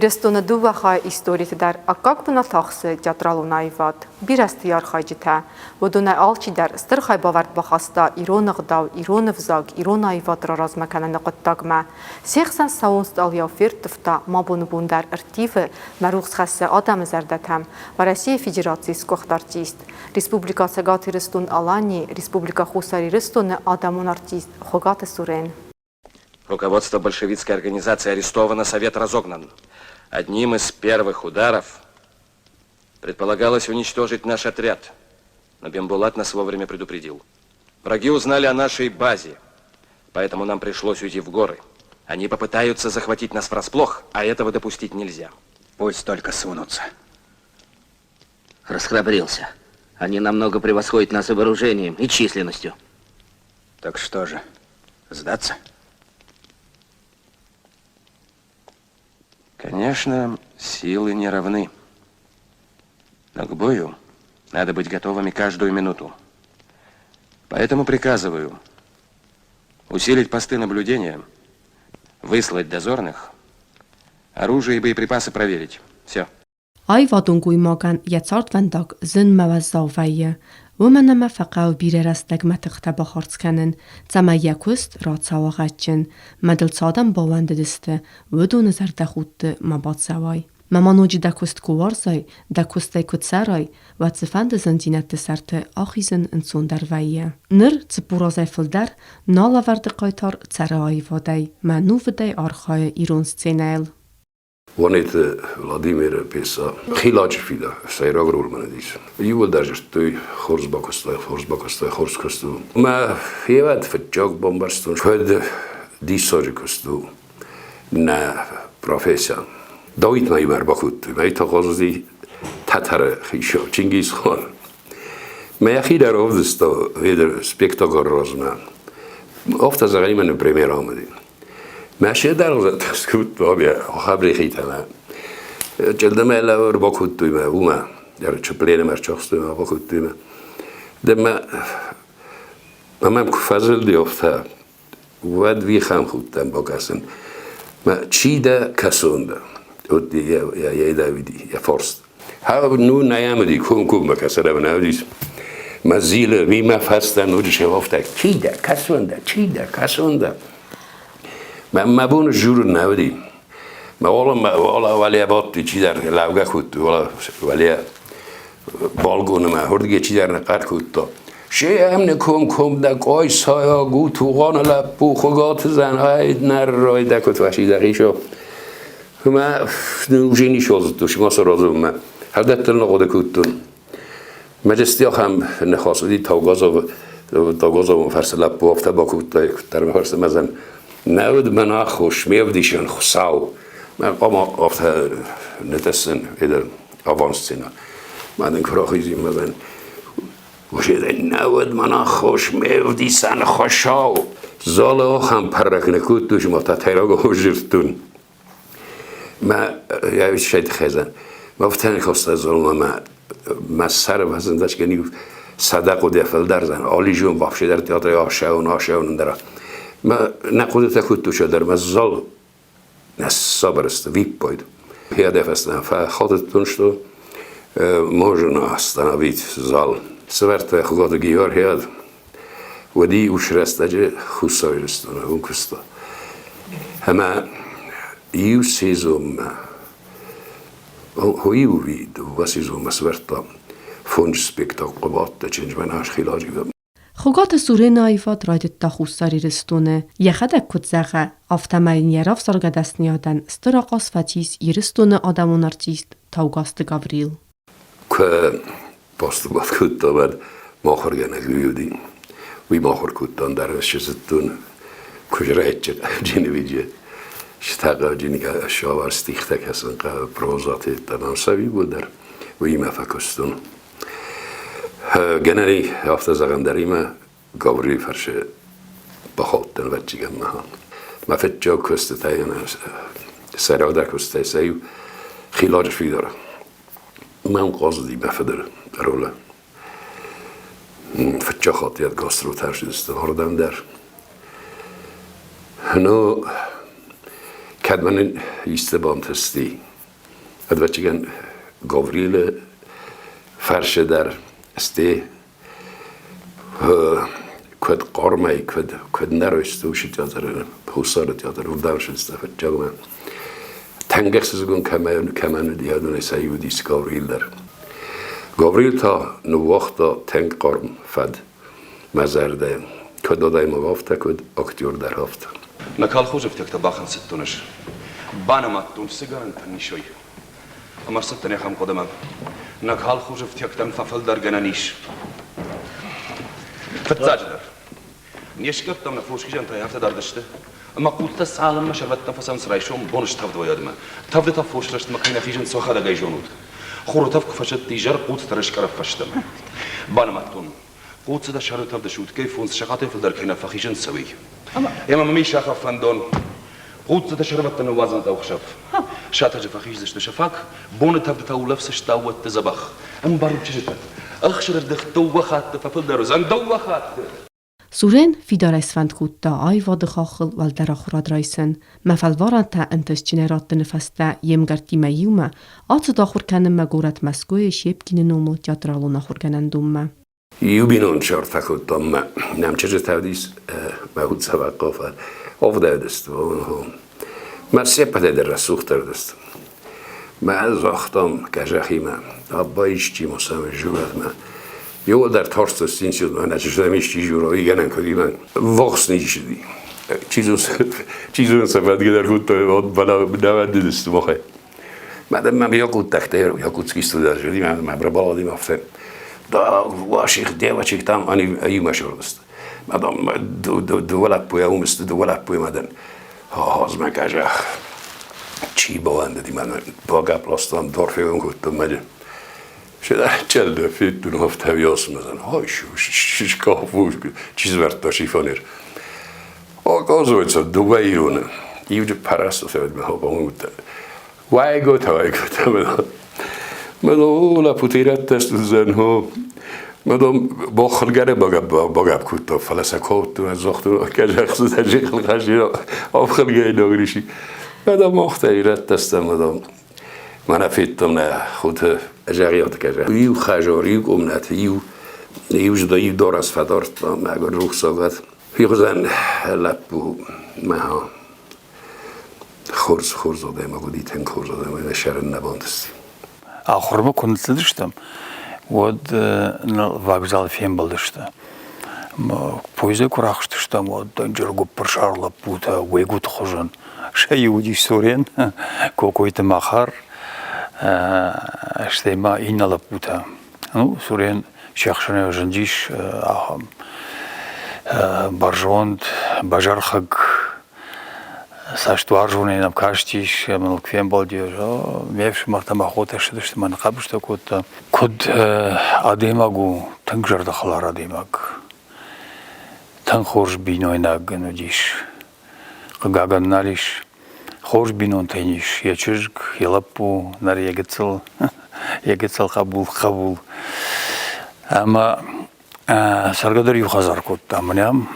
Իրստոնը դուվախայ историята дар, а как бы натахсы театралу наиват, бирасты ярхайджита, водуна алчидар, стырхай бавард бахаста, ирона гдав, ирона взаг, ирона наиват размакана нақаттагма, сехсан саунст алия фертфта, мабуну бундар артивы, марухс хасса адам зардатам, в России Федерации скохт артист, Республика Сагат Ирстон Алани, Республика Хусар Ирстон Адамун артист, Хогата Сурен. Руководство большевистской организации арестовано, совет разогнан. Одним из первых ударов предполагалось уничтожить наш отряд, но Бембулат нас вовремя предупредил. Враги узнали о нашей базе, поэтому нам пришлось уйти в горы. Они попытаются захватить нас врасплох, а этого допустить нельзя. Пусть только сунутся. Расхрабрился. Они намного превосходят нас и вооружением, и численностью. Так что же, сдаться? Конечно, силы не равны. Но к бою надо быть готовыми каждую минуту. Поэтому приказываю усилить посты наблюдения, выслать дозорных, оружие и боеприпасы проверить. Все. Ay vadungui magan yatsart vendag zin mawazawaya. ومنما فقاو بیر رستگ متخت بخارت کنن تما یکوست را تساوغتچن مدل صادم باوند دسته و دو نظر دخود مباد زوای ممانوجی دکوست کوارزای دکوسته کتسرای و تفند زندینت دسرت آخیزن انسون در ویه نر تبورازای فلدر نالا ورد قایتار ترهای وادای منو ودای آرخای ایرون سینیل Он это Владимир писал. Хилач фида, сайраг рулманадис. Его даже что хорсбакостой, хорскосту. Ма феват фетчок бомбарстон. Швед дисорикосту на профессия. Давид наимар бахут. Майта газди татар хишо Чингис хан. Ма хидар овдсто видер спектакль розна. Ofta zagrajmy na premier omedy. ماشي دارو تسكوت بابيا خبري خيتنا جلدما لا باكوت ما وما يا تشبلينا ما شخص ما باكوت ما دما ما فازل دي افتا ود وی خام خودم باکسن ما چی دا کسونده ودی یا داویدی یا فرست ها نو نیامدی کوم مکسره بناودیس ما زیل وی ما فستن و چه افتا چی دا کسونده ما بون جور نودی ما والا ولی باتی چی در لوگه خود ولی بالگون ما هردگی چی در نقد خود تا شی هم نکم در قای سایا گو توغان لپو خگات زن های نر رای دکت وشی دقیشو ما نوجینی شد توش ما سرازم ما هدت نقده کتون مجستی هم نخواستدی تاگازو فرس لپو افته با کت در مفرس مزن نود من خوش میودیشن خساو من قام افته نتسن ایدر آوانستینا من این کراخیزی مزن وشیده نود من خوش میودیسن خوشاو زاله هم پرک نکود دوش ما تا تیراغ هجرتون ما یه شاید خیزن ما فتن خواسته ظلم ما سر وزندش کنی صدق و دفل در زن آلی جون بافشی در تیاتر آشاون داره ما نقود تکوت شده در مزال نصابر است ویپ باید هیاده فستن فخاطتون شد موجنا استنا ویت زال سوارت خود گیار هیاد و دی اوش رستجه خوصای رستونه اون کستا همه یو سیزم هویو وید و سیزم سوارتا فونج سپیکتاکل بات چنج مناش خیلاجی خوگات سوره نایفات راید تخوصاری رستونه یخدک کتزاقه افتماین یراف سرگه دست نیادن استراقاس فتیس یرستونه آدمون ارتیست تاوگاست گاوریل که باستوبات کتا بد ماخر گنه گویودین وی ماخر کتان در شزتون کجرایت چه جنویجه شتاقه جنی که شاور ستیخته کسان که پروزاتی تناسوی بود در وی مفکستون گنری هفته زغندری ما گاوری فرش بخاطن و چیگم مهان ما فتجا کست تاینا سراده کست سیو خیلاج فی داره من قصدي مفدر روله فتشخط يد قصرو ترشد استهاردم در هنو كدمن يستبان تستي ادوچگن گاوریل فرش در استی کد قارمای کد نروستوشی تیاتر حسار تیاتر رو دارش استفاده جامن تنگس زگون کمان دیادون سیودیس گاوریل در گاوریل تا نو وقتا تنگ قارم فد مزرده کد دادای موافته کد اکتیور در هفته نکال خوش افتیک تباخن ستونش بانماتون سیگارن تنیشوی اما ستنی خم قدمم نکال خوش افتیک تن ففل در گنانیش فتزاج در نیشکت تم نفروش کی جنتا یافته در دشته اما قوت سالم ما شربت نفسم سرایشون بونش تفد ويادما تفد تفوش رشت مكينه في جن سوخه دا جونود خورو تفك فشت تيجر قوت ترش كرف فشتم بانماتون قوت دا شر تفد شوت كيف ونس شقاتي في در كينه فخيجن سوي يا ما مي شاخ فندون قوت دا شربت نوازن دا وخشف شاتا جفخيج دشت شفاك بون تفد تولفسش تاوت تزبخ ام بارو چشت اخشر دختو وخات ففل دروزن دو وخات Suren fidareisvand kutta aivod chachel wal der achradreisen, ma falvaran ta entes generatene fasta jemgartima juma, atsu dachur kennen ma gorat maskoe shepkine nomo teatralona churgenendumma. Jubinon شرطه کدام نم چه تودیس مهود سوقافه آفده دست و ما سپده در رسوخ دست ما از وقتام کجاخی من آبایش چی مسام جورت من یه در تارست استین شد من نچه شدم ایشتی جورایی گنن کدی من وقت نیشدی چیزون سفت گدر خود تا بلا نود دست بخه بعد من بیا کود تخته یا کود سکیستو در شدی من برای بالا دیم افتم دا واشيخ ديوا شيخ تام اني اي مشهور است مادام دو ولد بوی اومست دو ولد بوی مدن هاز ما کاجا چی باند دی من باگا پلاستان دورفه اون گفتم مده شده چل فیت دو هفته ویاس مدن های شش کافوش چیز ورد داشتی فانیر آقا زویت دو بیرونه یوجه پرست سوید من ها با اون گفت وای گفت مدام اولا پوتیرت دست زن ها مدام با خلگره باگب کتا فلسه کات و زختون کجا خصوص هجی خلقشی آف خلگه ناگریشی مدام مختیرت دستم مدام من افیدتم نه خود اجاقیات کجا یو خجاری و امنت یو جدایی دار از فدارت مگر روح ساگت یو زن لپو مها خورز آده ما گودی تن خورز آده ما شرن نباندستی Ахырма күнделештім. Вот на вокзал фем болдышты. Поезда курахштыштым. Вот жергуп пыршарлап бута уйгут хожан. Шайуди сурен какой-то махар. Штема иналап бута. Ну сурен шахшана жандиш ахам. Баржонд бажархаг ساشتوارجونه نم کاشتیش من کفیم بالدیو میفش مرتبه خودش داشت من قبلش تا کد آدیماگو تنگجر دخلار آدیماگ تن خورش بینوی نگنو دیش قاگن ناریش خورش بینون تینیش یه چرگ یه لپو ناری یگتسل قبول اما سرگدر یو خزار کد امنیم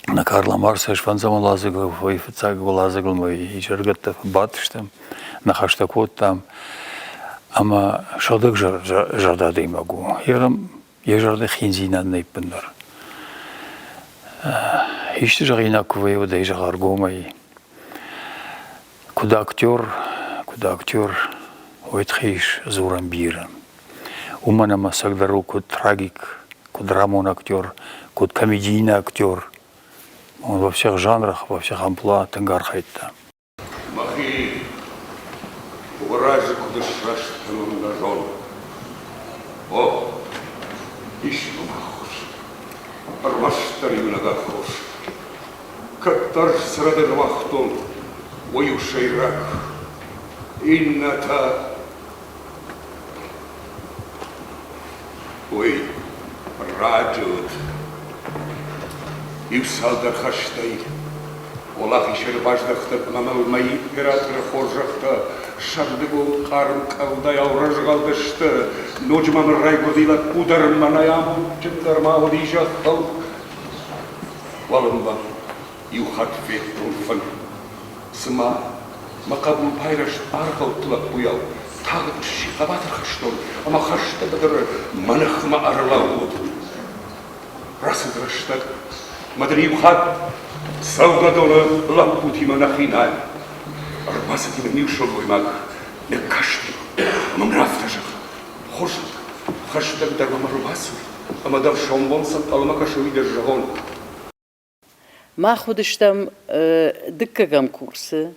на Карла Марса шванзам лазыгл, вайфцагл лазыгл мой ижергатта батштам, на хаштакот там, ама шодык жарда деймагу. Ежарда хинзина нейпендер. Ишти жарина кувей вода ижар гомай. Куда актер, ойтхиш зурам бирам. Умана масагдару куд трагик, куд рамон актер, куд комедийный актер. Он во всех жанрах, во всех амплуа тангар хайтта. Махи, урази куда шаштаном ножом. О, ишну махуш, армаштарю нагахуш. Каттар срадер вахтон, ою шейрак. Инната. Ой, раджут. Ивсалдар хаштай, Олах ишер баждықты мамалмай император хоржақты шардыгу қарым қалдай аураж қалдышты ночмамыр райгудила ударым манаяму чындарма одижаттал Валымба юхат феттулфын сыма мақабул пайраш арқыл тылап бұял тағы бір шиға батыр қаштон ама қашты бұдыры манықма арылау Расыдырыштық мадыр юхат Салгадора лаппути монахинай. Арбасы тебе не ушел мой маг. Не кашти. Мамрафтажах. Хожак. Хаштаг дарма марубасу. Амадав шомбонсан алмакашу видер жагон. ما خودشتم دکگم کورسه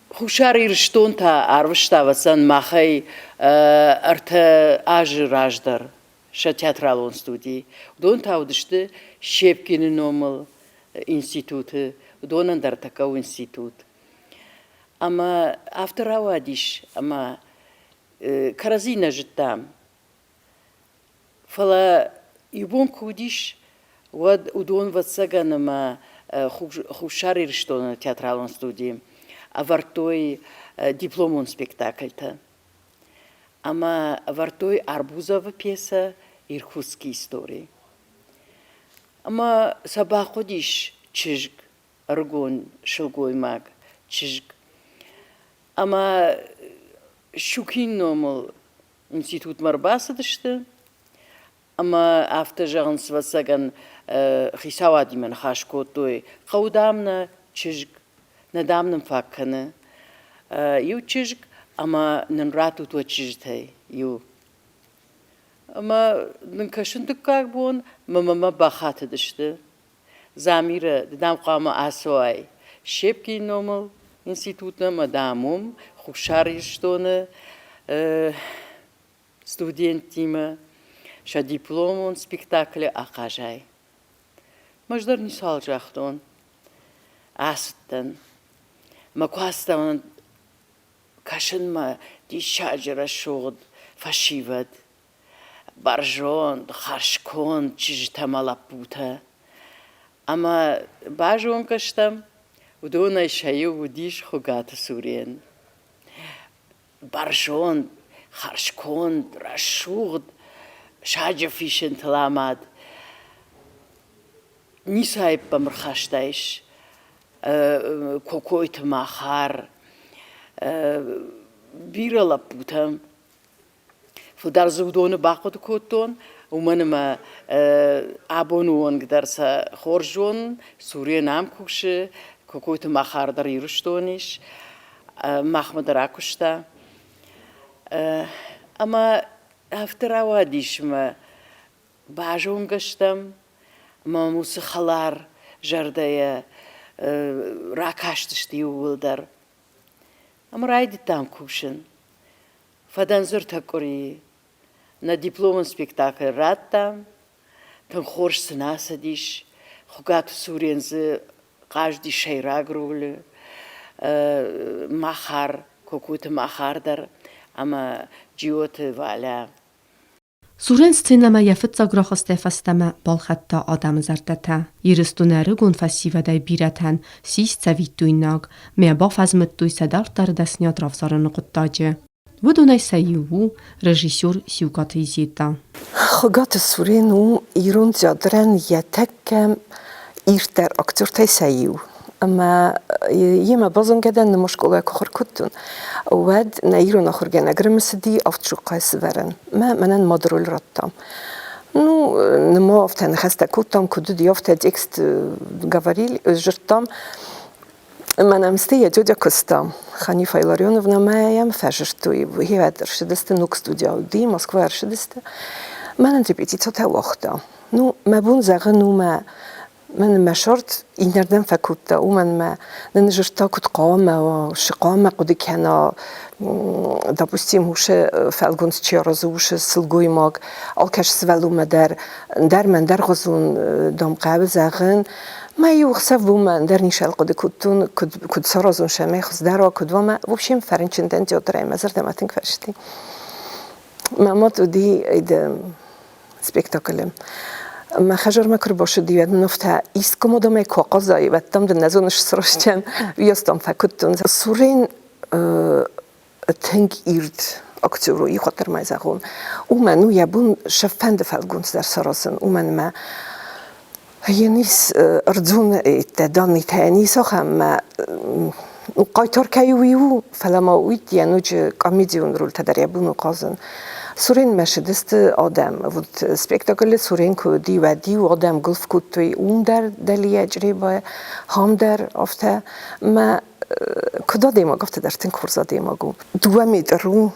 خوشاری رشتون تا عروشتا وسن ماخی ارت آج راجدر ش تئاترالون استودی دون تا ودشته شیپکین نومل انستیتوت دونن در تکاو انستیتوت اما افتر اوادیش اما کرازینا جدام فلا يبون كوديش ودون واتساقنا ما خوشاري رشتونا تياترالون ستودي أفرتوي دبلومون سبيكتاكلتا أما أفرتوي أربوزова пьеса иркутский истории أما سباقو ديش чижг أرغون شلغوي ماغ чижг أما شوكين نومل институт Марбаса дышты أما أفتجعن سوسجن خيساوادي من خاشكوتوي قودامنا تشجع ندامنا مفكنا يو تشجع أما ننراتو تو تشجتي يو أما نكشن تكاكبون ما بخات دشته زميرة دام قام أسوأي شبكي نومل إنستيتوتنا مدامم خوشاريشتونه студентима ша дипломон спектакле акажай маждар нисал жахтон астан маквастан кашинма дишажра шуд фашивад баржон харшкон чижтамалапута ама бажон каштам удонай шаю удиш хугата сурен баржон харшкон рашуд шаджафишен таламад нисай памрхаштайш кокойт махар бирала путам фудар зудоны бақот коттон уманма абонуон гдарса хоржон сурия нам кукши кокойт махар дар ируштониш махмад ракушта أما هفترا ديش ما باجون قشتم ما موسخلار جردايا راكاشتشتي ولدر أما رايد تام كوشن فدنزر تكوري نا دبلوم سبيكتاكل راتام تنخورش سناسة ديش خوغات سورينز قاجدي شيراغرول ماخار كوكوت ماخار در أما جيوت والا Սուրեն սցենամա եվծագրախ ստեֆաստամա բոլխատտա ադամ զարտատա իրստուները գոնֆասիվադայ բիրաթան սիս ծավիտույնակ մեաբավ ազմտույ սադար տարդասնյա տրավսարանը կտաջը Վդունայ սայու ռեժիսոր Սյուկաթ իզիտա Խոգատ Սուրեն ու իրոն ձադրան յետակը իրտեր ակտորտայ սայու أما يما بظن كده إن مشكلة كخر كتون واد نايرو نخر جانا جرمس دي أفتشو قاس ورن ما منن مدرو الرطام نو نما أفتن خستا كتام كدود يافت إكست جافاريل جرتام من أمستية جوجا كستام خاني فايلاريونوفنا ما يم فجرتوي وهي هذا شدست نوك ستوديو دي موسكوا شدست ما ننتبيتي توتا وقتا نو ما بون زغنو ما من ما شرط ينردن فكوتا ومن ما ننجرتا كنت قامة وشقامة قد كان допустим هوش فالجونس تشيرز هوش سلجوي ماج الكش سوالو مدار من در غزون دام قابل زغن ما يوخسف بوما در نشال قد كنتون كد سرازون شمخ دارا كد وما وبشيم فرنشن تنت جدري مزر دماتن كفشتي ما تودي إيد سبيكتاكلم ما خجر مکر باشه دیوید نفته ایست که مدام یک کاغذایی و تام در نزونش سرشتن ویستم فکرتون سورین تنگ ایرد اکتوری خاطر مایزگون او منو یبون شفند فلگونس در سراسن او من ما هیانیس ارزون تدانی تانیس هم قایتر کیویو فلما وید یانوج کامیدیون رول تدریبون قازن سورین مشدست آدم بود سپیکتاکل سورین کودی و دی و آدم گفت که توی اون در دلیه جریبه هم در افته ما کدا دیما گفته در تن کورزا دیما گو دومی درو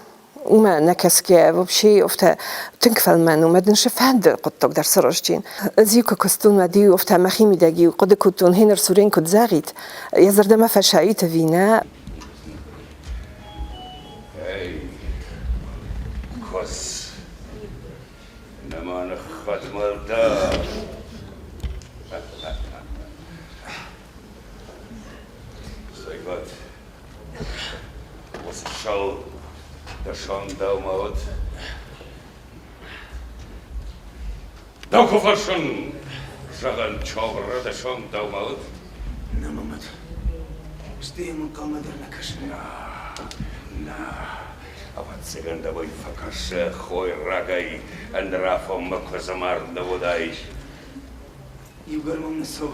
وما نكسكي وبشي افتا تنكفل من ومدن شفاند قطق در سراجتين زيكو كستون ودي افتا مخيمي داجي وقد كنتون هنا سورين كنت زاغيت يزرد ما فشايت فينا كوس نما نخد مردا زيغات وسشال دشان داوماد داوكو فرشن جغن چاور دشان داوماد نمامد استيمون قامدر نكشن نا أبد سجن دبي فكرش خوي رجعي أن رافم مكوزمار دودايش يقول من السو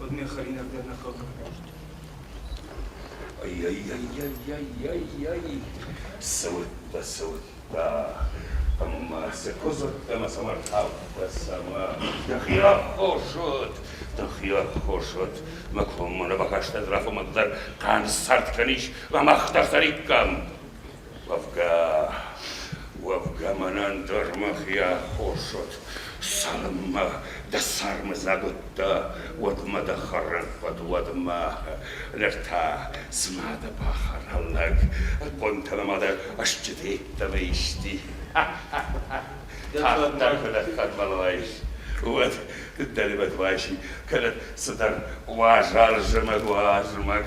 بدني خلينا نقدر نخاف أي أي أي أي أي أي سوت أما سكوزت أما سمر حاو بس أما دخيا خوشت مكهم من بكشت رافم مقدر كان سرت كنيش وما اختار طريقكم وفقا منان درمخيا خوشت سلم دسار مزاقوتا ودما دخرن ودما نرتا سماد باخر هلق قنت لما در اشجديت تبيشتي حتى كلت خدمالوايش ود الدلبة وايشي كلت صدر واجرمك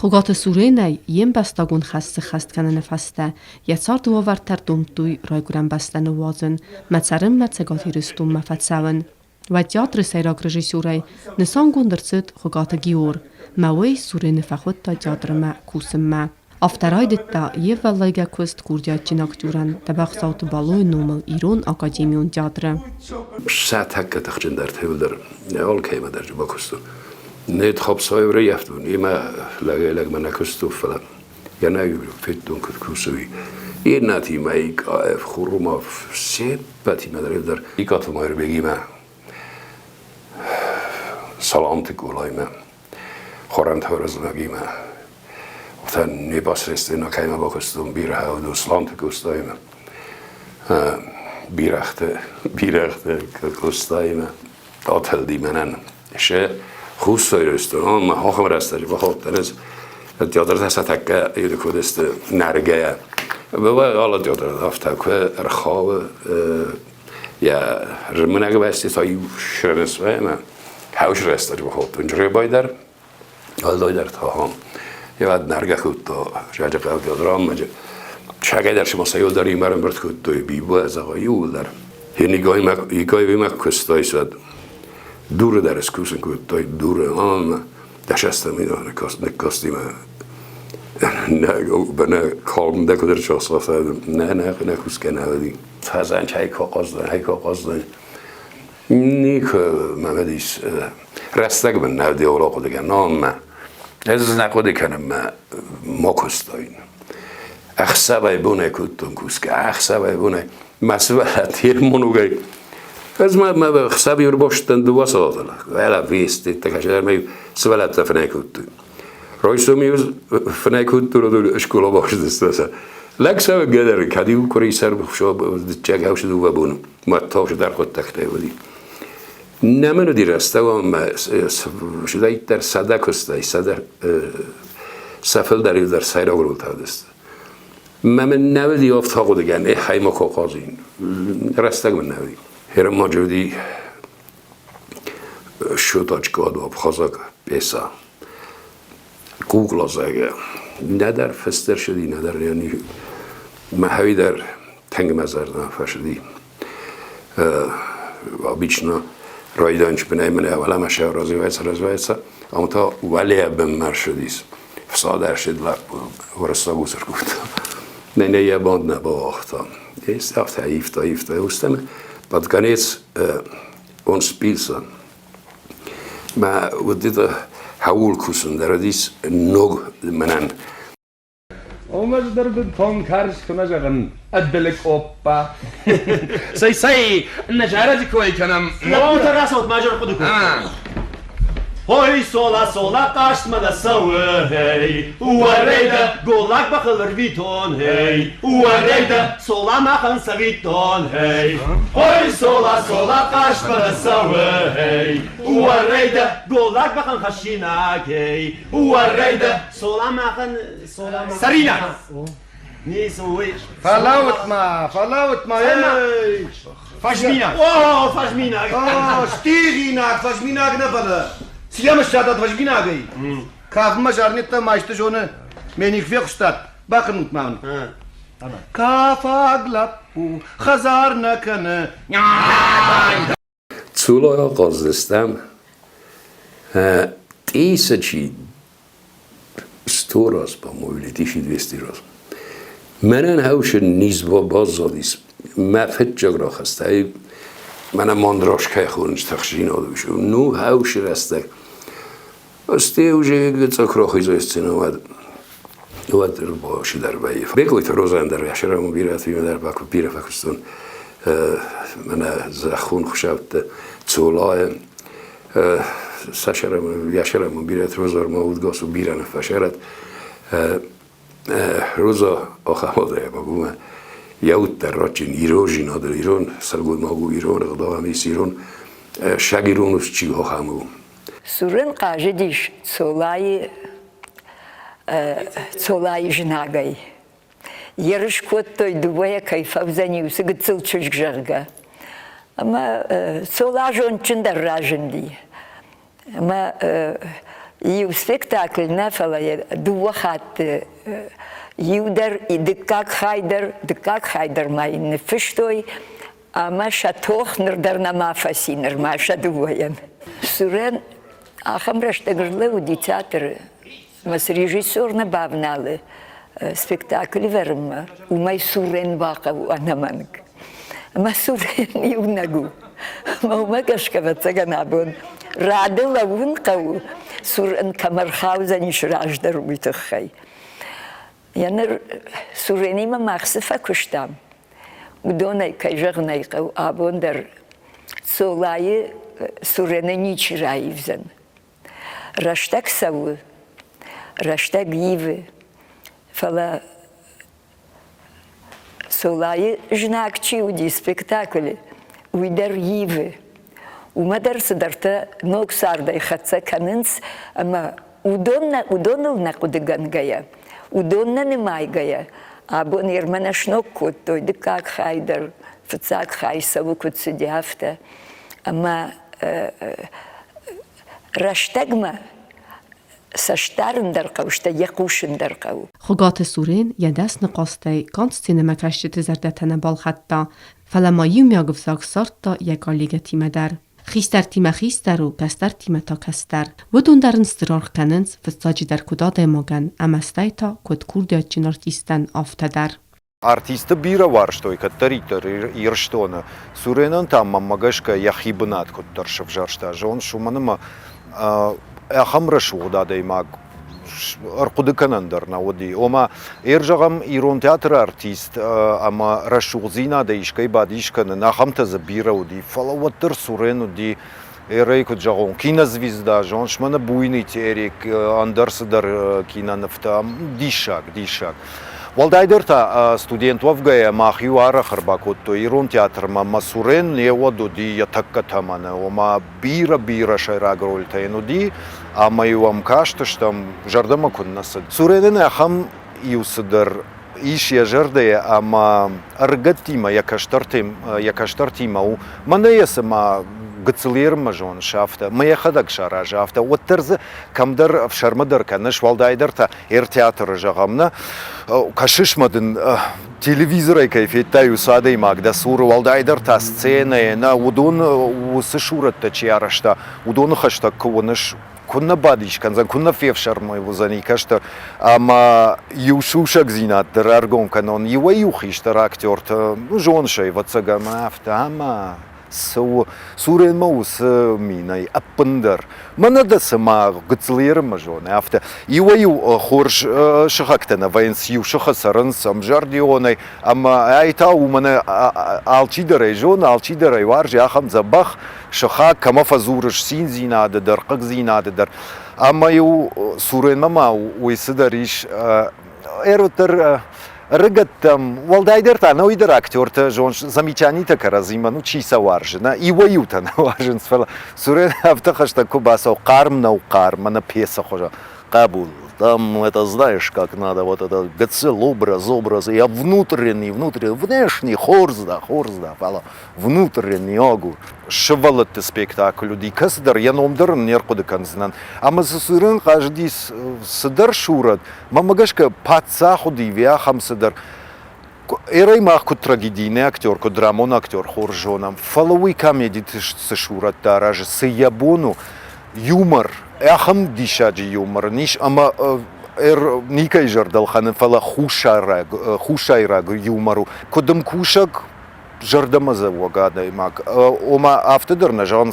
Когато Суренай jem бастагун хаст канане фаста, яцар дуавартар думтуй ройгурам бастаны вазын, мацарым мацагати рыстум мафатсавын. Ва театры сайрак режиссюрай, несан гундырцыт хогата гиор, мауэй Сурены фахотта театрыма кусымма. Авторайдытта ев валлайга куст курдиатчин актюран, табахсауту балой номал Ирон Академион театры. Сат хакка тахчин дар тевилдер, all кайма дар жуба кусту. نيت خب صاير يفتون إما لاجي من كستوف فلان يعني فيتون كروسوي ناتي ما يقف خروما سيبتي ما دريدر يقطع ما يربي ما سلامتك ولاي ما خورن تورز نجي ما وثان نباس رستنا كايما باكستون بيرها ودو سلامتك وستاي ما بيرخت كوستاي ما أطهل دي منن شيء خوستای رستوران ما هاخم رستاری با خود تنز تیاتر هست تکه ایده کودست نرگه و حالا تیاتر دافته که رخاو یا رمونگه بستی تا یو شرنسوه ما هاوش رستاری با خود اینجوری بایدر حال دایدر تا هم یه بعد نرگه خود تا جاجه قوی تیاتران مجه چگه در شما سیول در این برم برد خود توی بیبو از آقایی اول در یه نگاهی بیمه کستایی سود دور در اسکوسن که تای دور آن دشسته میدانه کاستیم نه بنا کارم دکتر شخص نه کوس کنه ودی تازه چای کاغذ داره نیک ممدیس رستگ من نه دیولا خود دیگه نام از نقد کنم ما کستاین اخسابای بونه کتون کوس که اخسابای بونه مسئله تیر منوگی از ما به حسابی رو باشتن دو ساعته ولی ویستی تکشر می سوالات فنیکود رئیس میوز فنیکود رو دو اشکال باشد است لکس او قدر کدیو کری سر بخشاب چه هاوش دو بابون ما تاوش در خود تخته بودی نمینو دیرسته و ما شده در صدق است سفل در سایرا ورود هست من نودی افت ها دیگه نه خیمه کاغذین رسته من نودی هر موجودی شوتاچکاد و ابخازاک پیسا گوگل ازاگه نه در فستر شدی نه در یعنی محوی در تنگ مزار نفر شدی обычно райданч бнеймене валамаша развивается, а он то валебем маршадис. В садершид лак ворсагусер гуфт. Не я банд не бахта. Есть афта ифта устами. Под конец он спился. Maar wat dit haulkussen, daar is nog menen. Ongeveer daar de tonkars kunnen zeggen, het billig oppa. Say, najara die kooi kanam. لا تراسوت ما جرب قدكم. هوي sola قاشت ملا سوى هي وريدا قولك بخلر فيتون هي وريدا sola ما خن سويتون هي هوي sola قاشت ملا سوى هي وريدا قولك بخن خشيناك هي وريدا sola ما خن سرينا نيسوي فلاوت ما هي فاجميناك فاجميناك ستيغيناك فاجميناك نبلا سيام الشهادات فاجميناك كاف مجارنيتا ما يشتجون منيك في قشتات باقي نتمعن كاف أغلبو خزارنا كان Zuloja qazdistam tысячи 100 раз, по-моему, или 1200 раз. Менен хаушен низба базадис. مفت جگرا خسته من ماندراش که خونش تخشین آده بشه نو هاوش رسته استه اوجه گذا کراخی زایستین اومد در باشی در بیف بگوی تا روزن در یشرم بیرت ویم در بکر بیره فکستون من زخون خوشبت چولای سشرم یشرم بیرت روزار ماود گاسو بیرن فشرت روزا آخماده بگومه یاوت در راچین ایروژی نادر ایران سرگوی ماگو ایران اقدام همیس ایران شگ ایرانوس چی ها خمو سورن قاجدیش цолай жнагай. Ярыш коттой дубая кайфа взаниусы гыцыл чужгжарга. Ама цола жончын дарражынди. Ама ю спектакль нафала дуахат Юдер и дикак хайдер май не фиштой, а маша тохнер дар на мафасинер маша дуоен. Сурен ахамраш тегрлеу ди театр, мас режиссер набавналы спектакль верма, у май сурен вакаву анаманг. Ма сурен юнагу, ма умагашкава цаганабон, рады лавун каву, сурен камархаузаниш раждар уйтахай. Янер суренима махсифа куштам. Удонай кайжагнай кау абондер цолай сурене ничраивзен. Раштак саву, раштак ивы. Фала цолай жнакчи уди спектакль. Уйдер ивы. Умадар садарта ног сардай хатса канынс, ама удоныл накудыгангая. Удонна не майгая, а бон ермана шноккут, той дикак хайдер, фцак хайсаву кутсидяфта, ама раштагма саштарндеркау, шта якушендеркау. خقات سورين يدس نقاستي كانت سينما كشت زردتنا بالخطة فلما يوم يقفزاك صارتا يقاليغة تيمة در خیستر تیم خیستر و کستر تیم تا کستر و دون در انسترار کننز فستاجی در کداد ماگن امسته تا کد کورد جن ارتیستن آفته در Артиста бира вар, что и катаритер ирштона. Суренан там мамагашка яхибнат куттаршев жаршта. Жон шуманыма ахамраш удада имаг аркудыканандар на води. Ома эржагам ирон театр артист, ама рашузина да ишкай бадишкана нахамта за бира уди. Фалаваттер сурену ди Эрейку джагон кинозвезда, жон шмана буйный терек, андерсадар кинонафта дишак. Валдайдерта студент вавгая махю арахарбакутто ирон театр мама сурен неводу ди ятаккатамана ома бира шайрагрольта энуди ама юам кашташтам жардама куннасад суренен ахам иусадар иш я жардая ама аргатима якаштартима у манаясама гцлирма жон шафта мая хадак шара жафта оттерз камдар в шармадар канаш валдайдерта эр театр жагамна кашишмадын телевизор كيفية يساعد معك ده صورة والدايدر تسцены на ودون وسشورة تشيارشتا ودون خشتا كونش كنا باديش كان كنا في شرم وزني كشتا أما يوشوشك زينات درارجون كانون يوخيش تراكتورت جون شيء واتسجا ما أفتهم سو سورين موس ميناي أبندر ما ندس ما قتلير مجون أفته خورج شخكتنا فينس شخسرن سمجرديوني أما أيتا ومن ألتيدري جون ألتيدري وارجع خم زبخ شخا كما فزورش سين زيناد در قق زيناد در أما سورين ما ويسدريش إيروتر رجعت والدايدرتا نويدر أكتورتا جونش زميتانيتا كرازيما نو تشيسا وارجنا إيويوتا نوارجن سفلا سورين أفتخشتا كوباسا وقارم وقارم أنا بيسا خожа قبول там это знаешь как надо вот это гцел образ я внутренний внешний хорзда фала внутренний огур швалат спектакль ди касдар я номдер неркуды канзнан ама сырын каждис сыдар шурат мамагашка паца худи вя хамсыдар эрай махку трагедийный актер ко драмон актер хоржонам фалови комедии с шурат дараж с ябону юмор أهم ديشاجي يومر نيش أما نيكا يجردل خان فلا خوشايراغ يومرو كدم كوشك جردم زوجادا ماك وما أفتدر نجان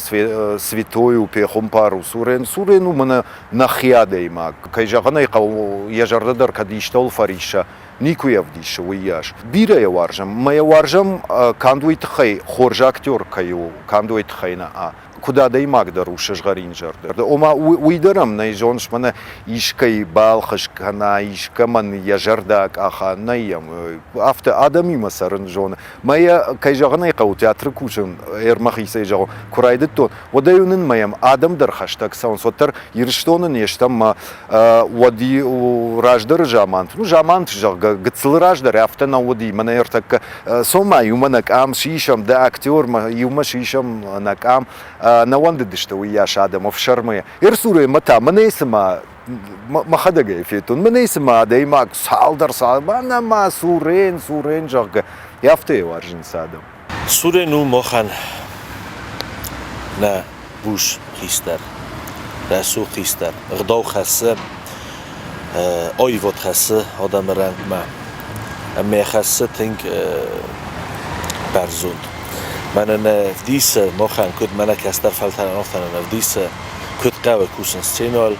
سويتوي بيخم بارو سورين ومن نخيادا ماك كي جانا يقو يجردر كديشتول فريشة نيكو يفديش وياش بيرا يوارجم ما يوارجم كاندويت خي خورج أكتور كيو كاندويت خينا куда да и магдаруша жгаринжар. Ома уйдерам на изонш мана ишкай балхаш кана ишкаман яжардак аха наям афта адами масарн жон. Моя кайжагана икау театр кушен эрмахиса ижаго курайды то. Водаюнын маям адам дар хаштаг саунсоттар ирштонын ештам води раждар жамант. Ну жамант жага гцл раждар афта на води мана эртак сома юманак ам шишам да актер юма шишам накам نوانددشت وياش آدم في شرمية إرسوري متى من اسمه ما خدا جاي فيتون من اسمه دايما سالدر أنا ما سورين جاك يافتي وارجن سادم سورينو مخن نا بوش خيستر رسو خيستر غداو خسه آيوات خسه آدم رنگ ما اما خسه تنگ برزوند من نفدیس مخن کد من کستر فلتن آفتن نفدیس کد قوی کوسن سینال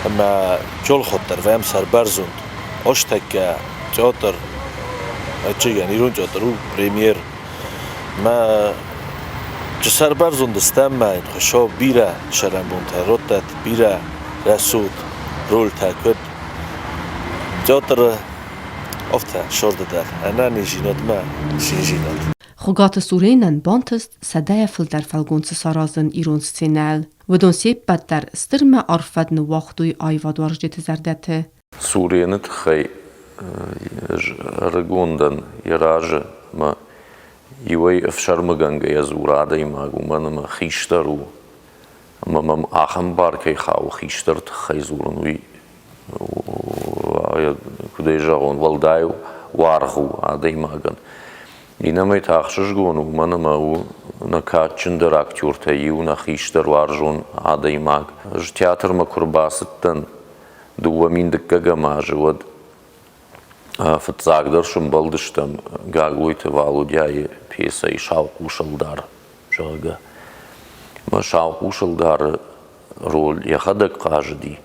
اما جل خود در ویم سر برزوند آشتک تئاتر چیگن ایران تئاتر رو پریمیر ما جسر برزوند استم من خوشا بیره شرم بونت روتت بیره رسود رول تکد تئاتر آفته شرد در انا نیجینات ما شینجینات خۆگاتە سوورێنان بانتست سەدایە فلدەر فەلگۆنچە سارازن ئیرۆن سێنال ودۆنسێ بەدەر سترمە ئارفەدن وەختوی ئایڤادوارژێتە زەردەتە سوورێنت خەی ڕگۆندن یێراژە مە یوەی ئەفشەرمەگەنگە یەزوورادەی ماگومەنمە خیشتەر و مەمەم ئاخەم بارکەی خاو خیشترت خەی زوورنوی کودەیژەغۆن وەڵدای و وارغ و ئادەی ماگەن إنما يتأخشش جونو من ما هو نكاتشن در أكتور تيو نخيش در وارجون عادي ماك تياتر ما كرباستن دو مين دكا جماعة ود فتزاق در شنبالدشتم جاگوي توالو دياي بيسا يشاو كوشل دار جاگا ما شاو كوشل دار رول يخدك قاجدي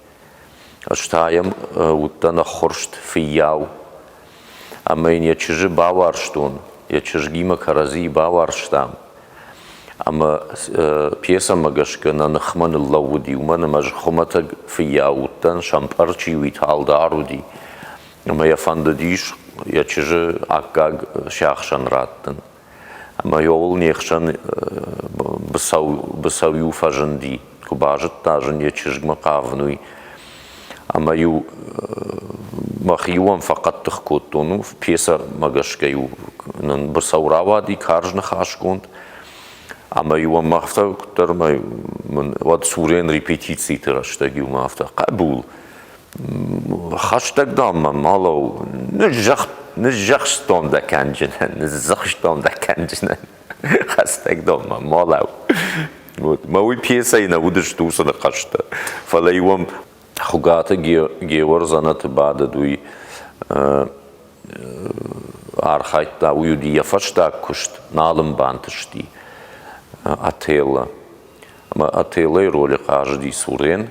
أشتايم وتنا خرشت فياو أما إن يتشجع باورشتون يتشجيما كرازي باورشتام أما بيسا مغشك نخمن اللودي ومن مجخمتك فياو تن شامبرشي ويتال دارودي أما يفندديش يتشجع أكاغ شاخشان راتن أما يول نيخشان بساويو فاجندي كباجت تاجن يتشجع مقافنوي أما يو مخيوم فقط تخكوتونو بيسا مغشكيو نن بساوراوا دي كارجنا خاشكوند أما يو مافتا كتر ما من واد سورين ريبيتيتسي تراشتاجيو مافتا قبول خاشتاك دام مالو نجخ نجخشتم دا کنجنن نزخشتم دا کنجنن خستك دوما مالاو ما وي بيسا ينودش توصل قشتا فلا يوم خقاتا جيور زنت بعد دوي архайта уюдия фашта кушт налым бантышти ателла ателлай роли каждый сурен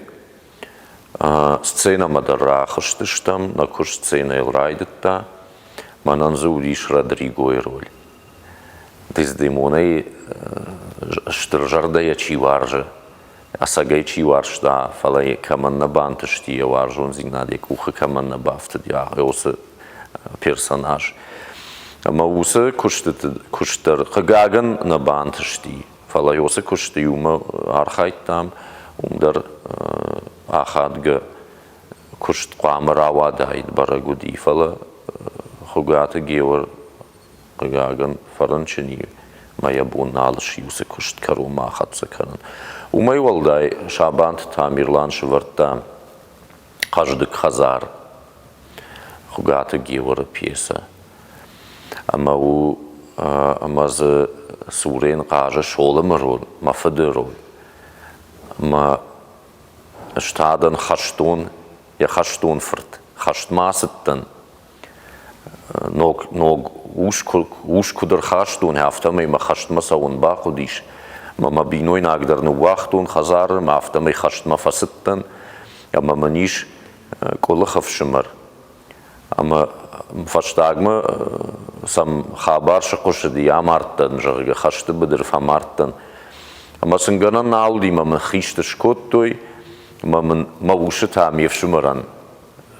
сцена мадарахыштыштам на куш сцена элрайдытта мананзулиш Родригой роль Дездемонай штыржарда чиваржа асагай чиваршта фалай каманна бантышти яваржон зигнадек уха каманна бафтыд я осы персонаж. Мауса куштар хагаган на бантышти. Фалайоса кушты юма архайттам умдар ахадга кушт қамырава дайд барагуди фала хугата гевар хагаган фаранчини маябун налыш юса кушт кару махатса каран. Умай валдай шабант тамирлан шварта каждык хазар хугата гевара пьеса. Амаз сурен кажа шолымырол, мафадырол. Ма штадан хаштон, я хаштон фрт, хаштмасыттан. Ног ушкудыр хаштон, хафтамай ма хаштмасаун бақудиш. Ма биной нагдарну вахтон хазар, ма хафтамай хаштмафасыттан. Ама маниш колыхав шымар. Ама фаштагма сам хабар шықушыды ямарттан жағы қашты бұдыр фамарттан. Ама сынғанан алды мамын хишты шкоттой, мамын маушы та мевшімаран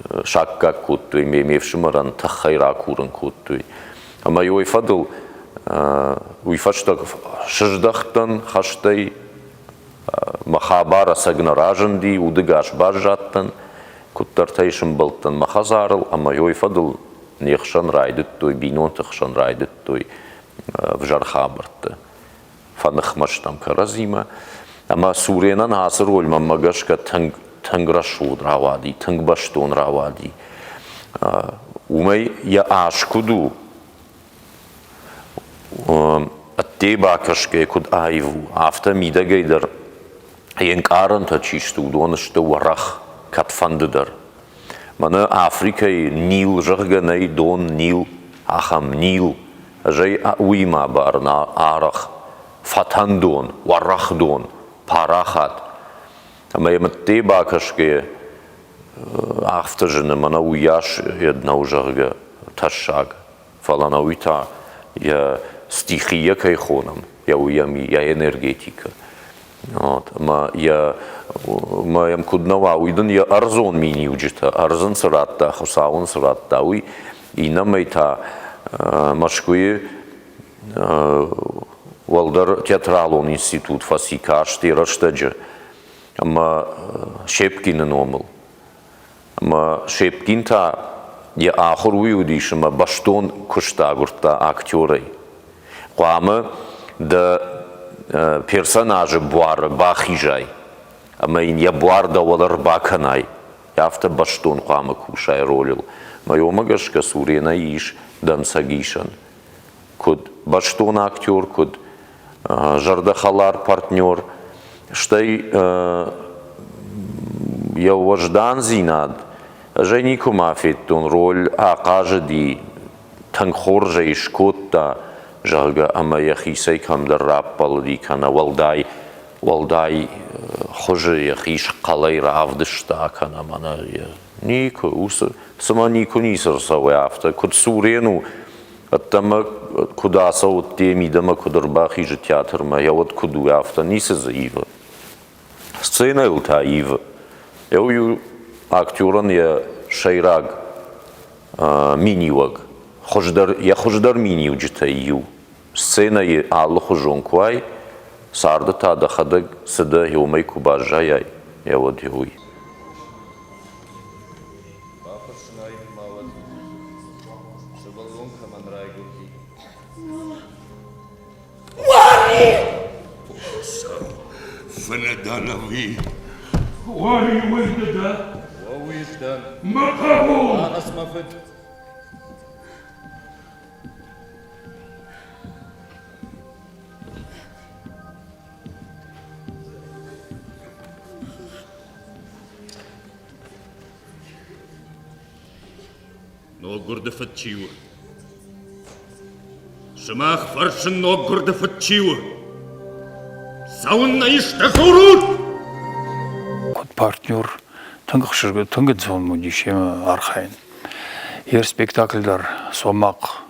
шаққа коттой, мевшімаран таққайра курын коттой. Ама ойфадыл, ойфаштаг шыждақтан қаштай махабара сагнаражынды, удыгаш бар жаттан, Куттартайшын болттан махазарыл, ама ойфадыл нехшан райдыттой, бинон тахшан райдыттой в жархабыртты. Фанахмаштам каразима. Ама суренан асыр ольма магашка танграшуд равади, тангбаштон равади. Умай я ашкуду. Атте бакашке куд айву. Афта мида гайдар. Янкаран тачишту, донышты варах. Катфандыдар. Мана Африкай Нил жырганай дон Нил, ахам Нил, жай уйма барна арах, фатандон, варахдон, парахат. Ама яматте бакашке ахтажына мана уяш една ужарга ташаг, фалана уйта, я стихия кайхонам, я уями, я энергетика. Ма ям куднава уйдан я арзон мини уджита арзан сратта хусаун сратта уй инамайта машкуи валдар театралон институт фасикаш тираштаджа ама Шепкин номал ама Шепкинта я ахор уйудиш ама баштон куштагурта актерой қуамы да персонажи буар бахижай. Ама ин я буар да валар баканай. Яфта баштон қамы кушай ролил. Майо магашка сурена иш дамсагишан. Куд баштон актер, куд жардахалар партнер. Штай я вождан зинад. Женику мафеттон роль ақажы ди тангхоржа ишкотта. Жалга ама яхисай камдар раппал ди кана валдай хожи яхиш қалай равдышта кана мана нико уса сама нико нисар савай афта куд сурену аттама кудаса от теми дама кудар бахижа театр ма я вот куду афта ниса за ива сцена илта ива ю актеран я шайраг миниваг я хождар мини уджита ю сцена е аллаху жонквай сарда та да хадаг сада юмай кубажай я вот юй فندانوي واري ولد ده وويدان مقبول أنا اسمه فد نوغرد فتشيو شماخ فرش نوغرد فتشيو ساونا يشتغلون كنت بارتنر تنقد زون موديش أرخين ير سبيكتاكل در سوماق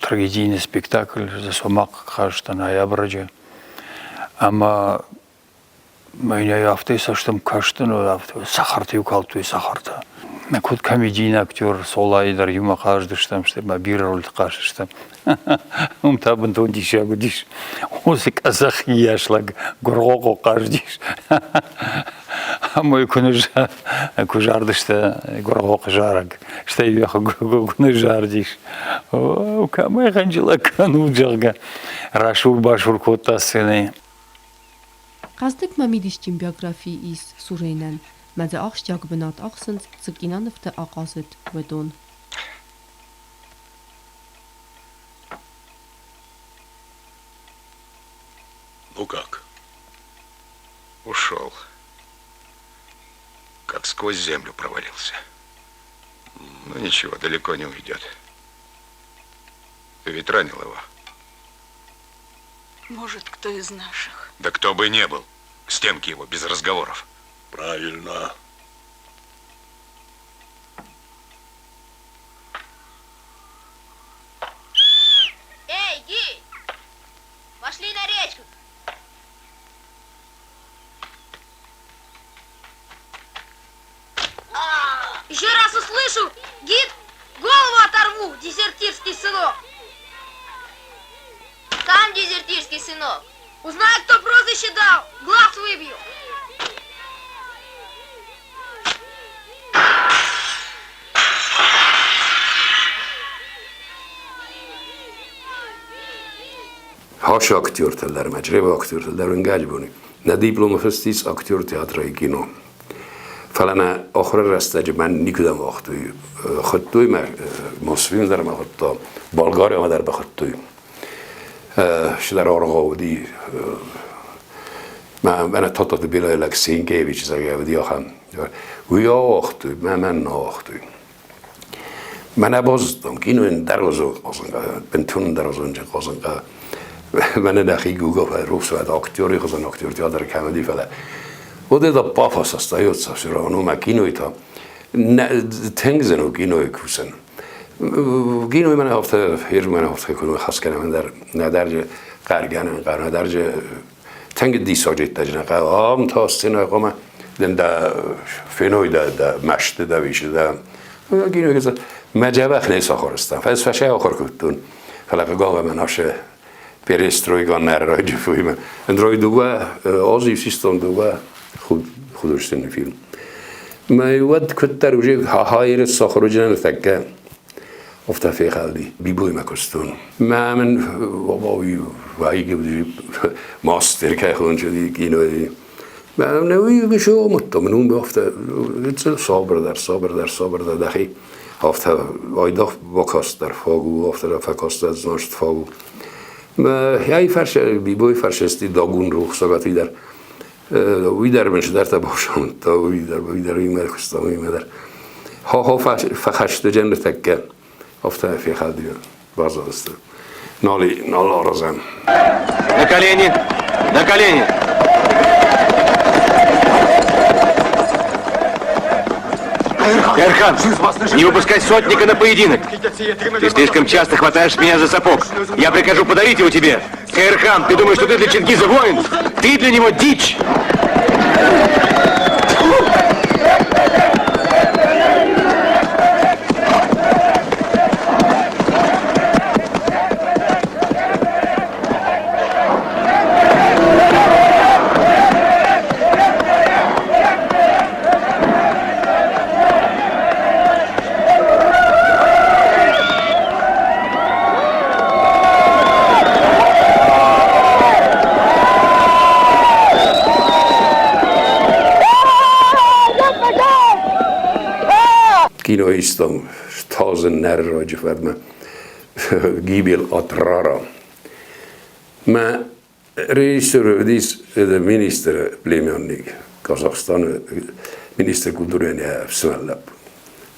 трагедийный спектакль за сомак кажется ноябрьде. Ама меня автоса что кажется но сахарты укалтуй сахарта. На код комедийный актер Солайдар юма каждый что мобир роль кажется что табын то дишя будешь. Осы казах яшлаг горго каждый. Мой кужарды что горго жарак что я кужардиш. О, камай ханжила кану жарга. Рашур башур котасыны. Qazdıq məmidişkin biografi is Sureynen. Mədə axşaq binat axsınc zıqinanıfta aqazıt vedon. Ну как? Ушел. Как сквозь землю провалился. Ну ничего, далеко не уйдет. Ты ведь ранил его? Может, кто из наших? Да кто бы не был. К стенке его, без разговоров. Правильно. Эй, Ги! Пошли на речку! Еще раз услышу, гид, голову оторву, дезертирский сынок. Сам дезертирский сынок. Узнаю, кто прозвище дал, глаз выбью. هاش اکتور تلر مجرب اکتور تلر انگاج بونی نه دیپلم فستیس اکتور تئاتر کینو فلنا آخر رستج من نیکدم وقتی خطوی مصفیم در ما خطا بالگاری ما در بخطوی شدر آرغاودی من تطت بیلای لکسین که بیچ زگاودی آخم ویا وقتی من وقتی من بازدم کینو این درازو قصنگا بنتون درازو اینجا قصنگا من داخل گوگل روز بعد اکتوری خزان اکتور تئاتر کمدی فله و ده دا پافاس است ایت سفرانو مکینوی تا تنگزنو کینوی کوسن کینوی من هفته هر من هفته کنم خاص کنم من در ندرج قرگانم قرن ندرج تنگ دیساجت تجنا قام تا سنا قام دن دا فنوی دا مشت دا ویش دا کینوی که مجابخ نیست آخرستم فاز فشه آخر کردن فلقه گاه من هاشه перестройган ради фильма. Андрой дуга, Оззи систем дуга, художественный фильм. ما ود كتر وجه هاير الصخرجنا نتكا أفتح في خالدي بيبوي ما كستون ما من وابوي وايجي بدي ماستر كأخون شدي كينو ما نوي بشو مطمئنون بأفتح صابر در دخی أفتح وايد بكاست در فاگو أفتح فکاست از ناشت فاگو یای فرش بیبوی فرشستی داگون روح ساگاتی در ویدر منش در تباشم تا ویدر ویمر کستم ویمر ها فخشت جنر تکه افتاد فی خالدی بازدست نال آرزم На колени! Эрхан, не выпускай сотника на поединок. Ты слишком часто хватаешь меня за сапог. Я прикажу подарить его тебе. Эрхан, ты думаешь, что ты для Чингиза воин? Ты для него дичь. Kinoistam tazen nerroge verme gibil atrara. Ma regisseur de minister Plemjannik, Kazakhstan minister kulturen ja Svellap.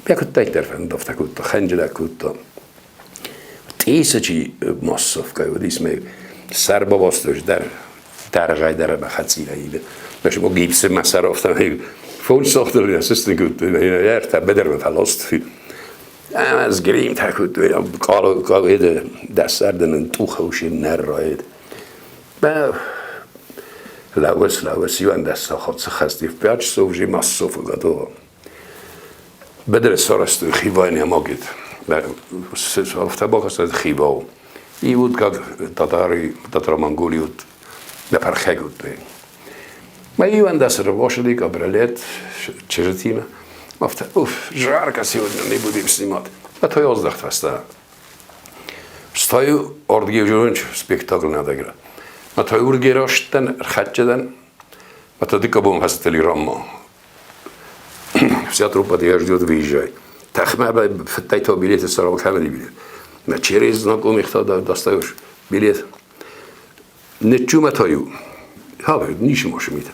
Biakut täiterfen dofta kutta, hänjela kutta. Tésacsi masszovka, hogy is még szárba vasztos, der rijder be hatszíra ide. És mo gipsz már szárofta még fónszoktal, hogy azt kutta, hogy érte, bederve felost. Ez grimt, hogy kal ide, de szárden en tuchausi nerraid. Be Laues, jön dessa hatszahasztív piacs, szóvzsi masszovgató. Bedre szarasztő hívajni a magit. В табака стоит хибау. И вот как татаро-монголиут на пархегут. Мы Иван Дасер вошли, кабралет, чертина. Жарко сегодня, не будем снимать. А то я оздохтваста. Стою, ордгевжунч, спектакль надо играть. А то ургероштен, рхатчеден. А то дико будем хастели раммо. Вся труппа тебя ждет, выезжай. Тахма в тайто билеты сарал камери билет. На через знакомых тогда достаешь билет. Не чума тою. Habe nicht mehr mit.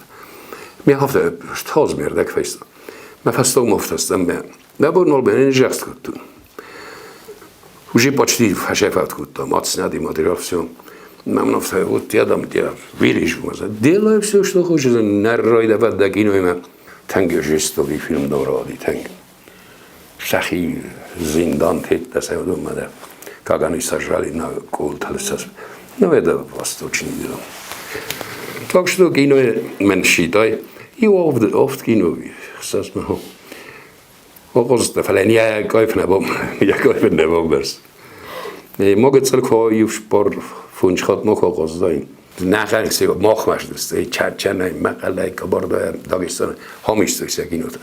Mir hafte Stolz mehr da gefest. Ma fasto moftas também. Da bor nol benen gest gut. Уже почти хашефат gut. Мацнadi материал все. Нам нафта вот я дам тебя. Видишь, делай все, что хочешь. Нарой давай да кино. Tango gestovi film doradi tang. Шахи зиндан тет да се одумаде. Кога ни сажали на колталсас. Но это восточный дел. Так что кино мен считай, и oft кино, сас мы. Огост фален я кайфна бом, я кайфна бомберс. Могут церква и в спор фунчхат мохо гоздаин. Nachher se mach mas das Chachana Makalai Kabarda Dagestan hamistok se kinota.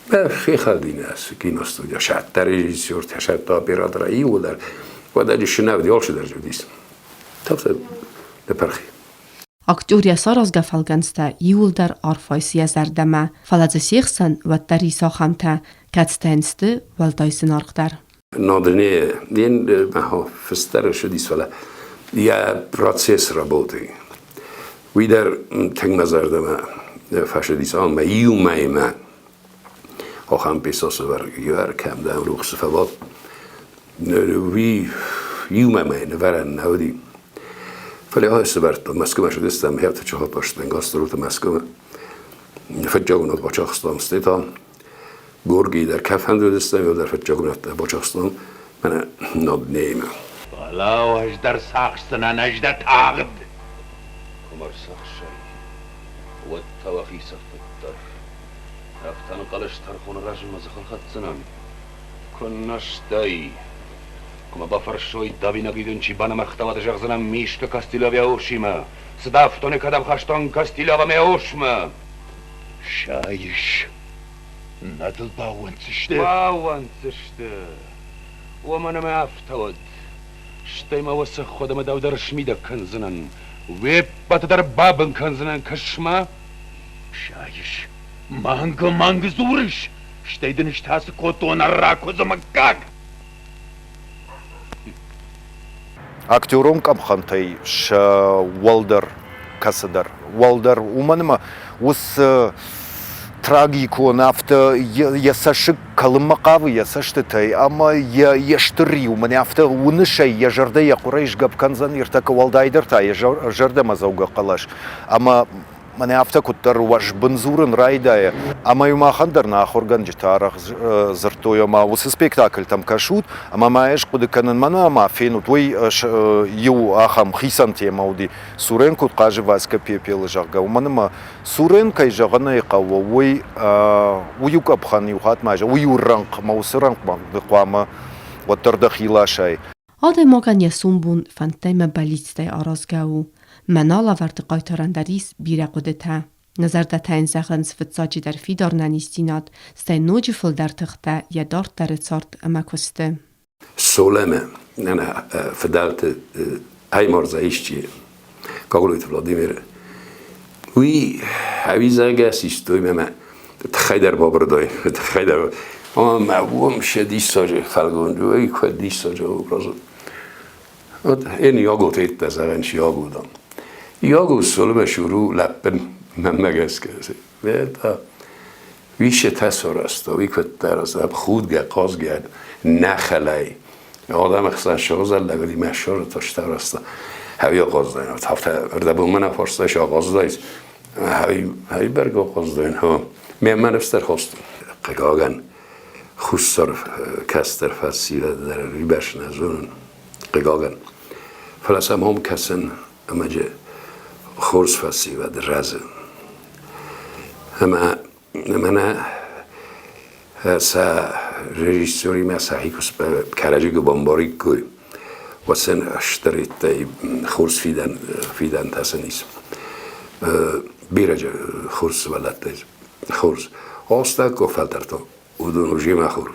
Be khadinas kinostudia shatta rejissor shatta operatora iular وداجي شناو دي olsh der judis. Tafta de parchi. Aktúria szarozgafalgansta Júldar Arfajszia zerdeme, faladzeszéxen vattari szakhamta, kactensztő valtajszın arqdar. Надне, ден маха фестер шудис вала. Я процесс работы. Видер тегмазардама фашидисан ма юмайма. Охам писос вар юар кам да рухс фават. Ви юмайма варан наudi. Фали хасбарт Москва шудистам херт чохот баштан гаструт Москва. فجاگونات با چاخستان استیتان گرگی در کف هندو دستم یا در فجاگونات با چاخستان من ناد نیمه Lau ajdar saxtana ajdar tağd. Kumar saxshay. Wa tawaqi saftar. Aftan qalashtar khun rajul mazkhal khatsanan. Kunnashtay. Kuma bafarshoy davina gidunchi bana maxtavat jagzanam mishka Kastilovya oshima. Sdaftone kadam khashton Kastilova me oshma. Shayish. Nadıl bawantsishte. Bawantsishte. Wa mana ma aftawad. Что има васа ходама да удар шмида канзанан. Ве патадар бабан канзанан кашма. Шаиш. Манга зуриш. Что иден штасы котона раку замакак. Актером камхантай ш Уолдер Касадар. Уолдер уманыма ус трагико нафта ясашык калыммакавы ясаштытай, ама яштыри у меня авто унышай я жарда я курайш габканзан иртака валдайдырта я жарда мазауга калаш, ама меня авто куттар ваш бензурын райдая, ама юма хандар на ахорган житарах зартоя ма ус спектакль там кашут, ама маеш куды канан мана ама фену твой ю ахам хисан тема уди сурен кут кажи васка пепел жага уманыма сурен кай жагана икава ой уюк абхан юхат мажа уюранг маусранг магдqama وترد خيلاشاي Ade mogan yasumbun fantayma balitstay arazgau. Manala vertiqay tarandaris bira qudeta. Nazarda tayn zaghans vitsaji dar fidarnanistinat stay nojiful dar tkhta ya dart dar tsart amakuste. Soleme, nana fedalt ay morzaiści. Kaglut Vladimir. Wi hawizaga sistoy mema. Tkhayder babrdoy. Tkhayder ما ومش دیساج خالگون روی خود دیساج obraz. این یاگوت ایت دزارنش یاگودم. یاگو سلم شروع لپن من مگس کسی. ویتا ویش تصور است وی که در از خود گاز گرد نخلی آدم خسته شغز لگدی مشور تاشتر است هوی آغاز داین هفته اردبون من فرستش آغاز دایست هوی برگ آغاز داین ها من افستر خواستم قگاگن خستر کستر فسیله در ریبش نزون قگاگن فلسم هم کسن امجه خورس فسیله در رزه اما من سا رژیسوری ما صحیح کس به کرجی که بامباری کوی و سن اشتریت خورس فیدن تاسنیس بیرج خورس ولد تیز خورس آستا کوفل ترتا ودونوجی مخور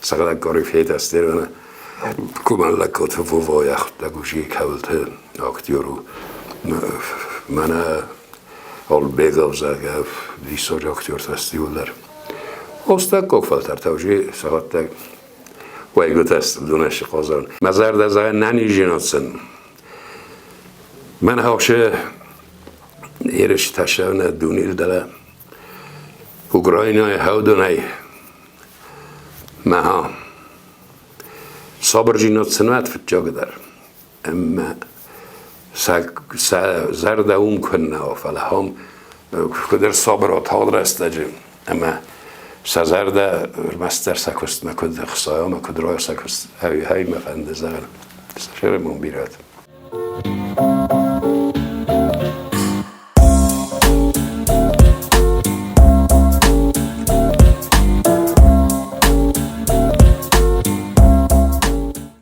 سقط کاری فیت استر و نه کمان لکات فوای دگوشی کولت اکتیورو من آل بیگاو زاگاو دیسوج اکتیور تستیول در آستا کوفل ترتا وجی سقط تگ وای گوت است دونش قازان مزار دزای نانی جناتسن من هاشه ایرش تشاونه دونیل دلا اوکراینای هودونای مها صبر جناتسنات فتجاگ در اما زرد اوم کنه فلا هم کدر صبرات حال رستجم اما سازرده مستر سکست مکد خسایا مکد رای سکست هی مفنده زغل سشر من بیرد